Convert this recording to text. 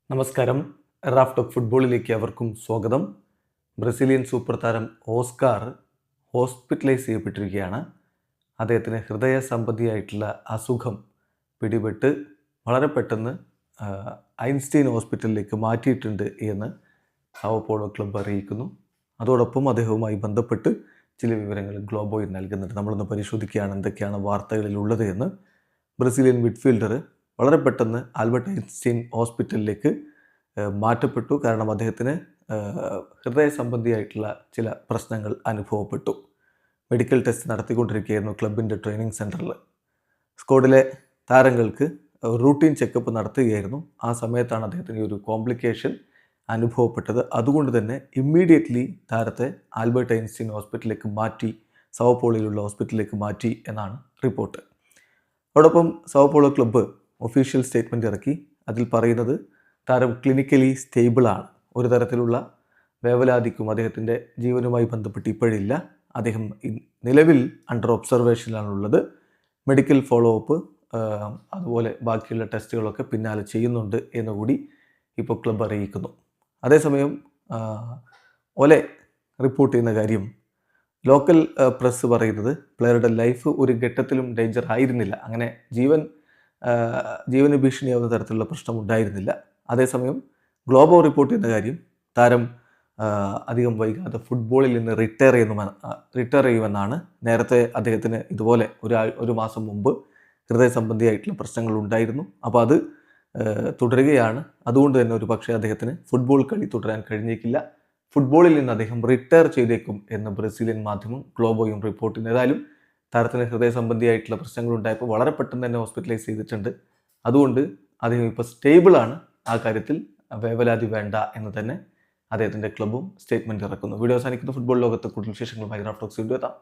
നമസ്കാരം. Raf talk ഫുട്ബോളിലേക്ക് അവർക്കും സ്വാഗതം. ബ്രസീലിയൻ സൂപ്പർ താരം ഓസ്കാർ ഹോസ്പിറ്റലൈസ് ചെയ്യപ്പെട്ടിരിക്കുകയാണ്. അദ്ദേഹത്തിന് ഹൃദയ സംബന്ധിയായിട്ടുള്ള അസുഖം പിടിപെട്ട് വളരെ പെട്ടെന്ന് ഐൻസ്റ്റീൻ ഹോസ്പിറ്റലിലേക്ക് മാറ്റിയിട്ടുണ്ട് എന്ന് സാവോ പോളോ ക്ലബ്ബ് അറിയിക്കുന്നു. അതോടൊപ്പം അദ്ദേഹവുമായി ബന്ധപ്പെട്ട് ചില വിവരങ്ങൾ ഗ്ലോബോയിൽ നൽകുന്നുണ്ട്. നമ്മളൊന്ന് പരിശോധിക്കുകയാണ് എന്തൊക്കെയാണ് വാർത്തകളിലുള്ളത് എന്ന്. ബ്രസീലിയൻ മിഡ്ഫീൽഡർ വളരെ പെട്ടെന്ന് ആൽബർട്ട് ഐൻസ്റ്റീൻ ഹോസ്പിറ്റലിലേക്ക് മാറ്റപ്പെട്ടു. കാരണം അദ്ദേഹത്തിന് ഹൃദയ സംബന്ധിയായിട്ടുള്ള ചില പ്രശ്നങ്ങൾ അനുഭവപ്പെട്ടു. മെഡിക്കൽ ടെസ്റ്റ് നടത്തിക്കൊണ്ടിരിക്കുകയായിരുന്നു ക്ലബിൻ്റെ ട്രെയിനിങ് സെൻറ്ററിൽ. സ്ക്വാഡിലെ താരങ്ങൾക്ക് റൂട്ടീൻ ചെക്കപ്പ് നടത്തുകയായിരുന്നു. ആ സമയത്താണ് അദ്ദേഹത്തിന് ഒരു കോംപ്ലിക്കേഷൻ അനുഭവപ്പെട്ടത്. അതുകൊണ്ട് തന്നെ ഇമ്മീഡിയറ്റ്ലി താരത്തെ ആൽബർട്ട് ഐൻസ്റ്റീൻ ഹോസ്പിറ്റലിലേക്ക് മാറ്റി, സാവോ പോളോയിലുള്ള ഹോസ്പിറ്റലിലേക്ക് മാറ്റി എന്നാണ് റിപ്പോർട്ട്. അതോടൊപ്പം Sao Paulo club official statement ഇറക്കി. അതിൽ പറയുന്നത് താരം ക്ലിനിക്കലി സ്റ്റേബിളാണ്. ഒരു തരത്തിലുള്ള വേവലാതിക്കും അദ്ദേഹത്തിൻ്റെ ജീവനുമായി ബന്ധപ്പെട്ട് ഇപ്പോഴില്ല. അദ്ദേഹം നിലവിൽ അണ്ടർ ഒബ്സർവേഷനിലാണുള്ളത്. മെഡിക്കൽ ഫോളോ അപ്പ് അതുപോലെ ബാക്കിയുള്ള ടെസ്റ്റുകളൊക്കെ പിന്നാലെ ചെയ്യുന്നുണ്ട് എന്നുകൂടി ഇപ്പോൾ ക്ലബ്ബ് അറിയിക്കുന്നു. അതേസമയം ഒലെ റിപ്പോർട്ട് ചെയ്യുന്ന കാര്യം ലോക്കൽ പ്രസ് പറയുന്നത് പ്ലെയറുടെ ലൈഫ് ഒരു ഘട്ടത്തിലും ഡേഞ്ചർ ആയിരുന്നില്ല. അങ്ങനെ ജീവന് ഭീഷണിയാവുന്ന തരത്തിലുള്ള പ്രശ്നം ഉണ്ടായിരുന്നില്ല. അതേസമയം ഗ്ലോബോ റിപ്പോർട്ട് ചെയ്യുന്ന കാര്യം താരം അധികം വൈകാതെ ഫുട്ബോളിൽ നിന്ന് റിട്ടയർ ചെയ്യുമെന്നാണ്. നേരത്തെ അദ്ദേഹത്തിന് ഇതുപോലെ ഒരു മാസം മുമ്പ് ഹൃദയ സംബന്ധിയായിട്ടുള്ള പ്രശ്നങ്ങൾ ഉണ്ടായിരുന്നു. അപ്പോൾ അത് തുടരുകയാണ്. അതുകൊണ്ട് തന്നെ ഒരു പക്ഷേ അദ്ദേഹത്തിന് ഫുട്ബോൾ കളി തുടരാൻ കഴിഞ്ഞേക്കില്ല. ഫുട്ബോളിൽ നിന്ന് അദ്ദേഹം റിട്ടയർ ചെയ്തേക്കും എന്ന് ബ്രസീലിയൻ മാധ്യമം ഗ്ലോബോയും റിപ്പോർട്ട് ചെയ്യുന്നു. ഏതായാലും താരത്തിന് ഹൃദയ സംബന്ധിയായിട്ടുള്ള പ്രശ്നങ്ങൾ ഉണ്ടായപ്പോൾ വളരെ പെട്ടെന്ന് തന്നെ ഹോസ്പിറ്റലൈസ് ചെയ്തിട്ടുണ്ട്. അതുകൊണ്ട് അദ്ദേഹം ഇപ്പോൾ സ്റ്റേബിളാണ്. ആ കാര്യത്തിൽ വേവലാതി വേണ്ട എന്ന് തന്നെ അദ്ദേഹത്തിൻ്റെ ക്ലബ്ബും സ്റ്റേറ്റ്മെൻറ്റ് ഇറക്കുന്നു. വീഡിയോ അവസാനിക്കുന്ന ഫുട്ബോൾ ലോകത്ത് കൂടുതൽ വിശേഷങ്ങളുമായി റാഫ് ടോക്സ് വീണ്ടും എത്താം.